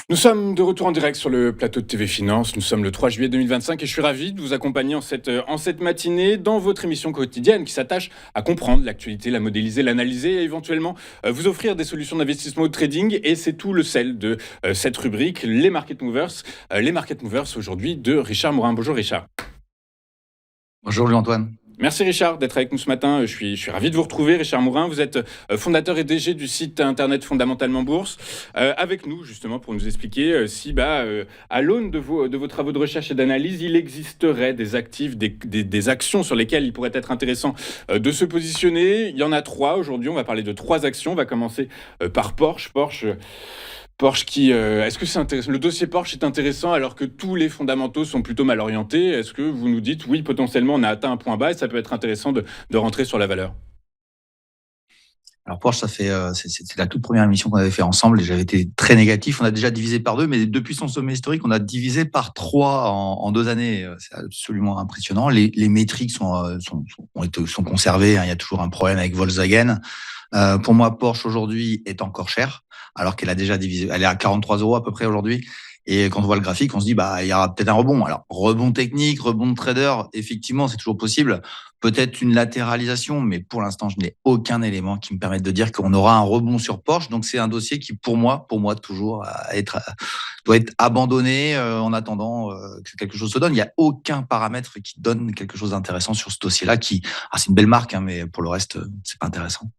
Nous sommes de retour en direct sur le plateau de TV Finance. Nous sommes le 3 juillet 2025 et je suis ravi de vous accompagner en cette matinée dans votre émission quotidienne qui s'attache à comprendre l'actualité, la modéliser, l'analyser et éventuellement vous offrir des solutions d'investissement au trading. Et c'est tout le sel de cette rubrique, les Market Movers. Les Market Movers aujourd'hui de Richard Morin. Bonjour Richard. Bonjour Louis-Antoine. Merci Richard d'être avec nous ce matin. Je suis ravi de vous retrouver. Richard Morin, vous êtes fondateur et DG du site internet Fondamentalement Bourse. Avec nous justement pour nous expliquer si à l'aune de vos travaux de recherche et d'analyse, il existerait des actifs, des actions sur lesquelles il pourrait être intéressant de se positionner. Il y en a 3 aujourd'hui. On va parler de 3 actions. On va commencer par Porsche. Porsche qui, est-ce que c'est intéressant? Le dossier Porsche est intéressant alors que tous les fondamentaux sont plutôt mal orientés. Est-ce que vous nous dites oui, potentiellement on a atteint un point bas et ça peut être intéressant de rentrer sur la valeur? Alors Porsche, c'était la toute première émission qu'on avait fait ensemble et j'avais été très négatif. On a déjà divisé par 2, mais depuis son sommet historique, on a divisé par 3 en 2 années. C'est absolument impressionnant. Les métriques sont conservées, hein. Il y a toujours un problème avec Volkswagen. Pour moi, Porsche aujourd'hui est encore chère, alors qu'elle a déjà divisé. Elle est à 43 € à peu près aujourd'hui. Et quand on voit le graphique, on se dit, il y aura peut-être un rebond. Alors, rebond technique, rebond de trader, effectivement, c'est toujours possible. Peut-être une latéralisation, mais pour l'instant, je n'ai aucun élément qui me permette de dire qu'on aura un rebond sur Porsche. Donc, c'est un dossier qui, pour moi, toujours, doit être abandonné en attendant que quelque chose se donne. Il n'y a aucun paramètre qui donne quelque chose d'intéressant sur ce dossier-là. C'est une belle marque, hein, mais pour le reste, c'est pas intéressant.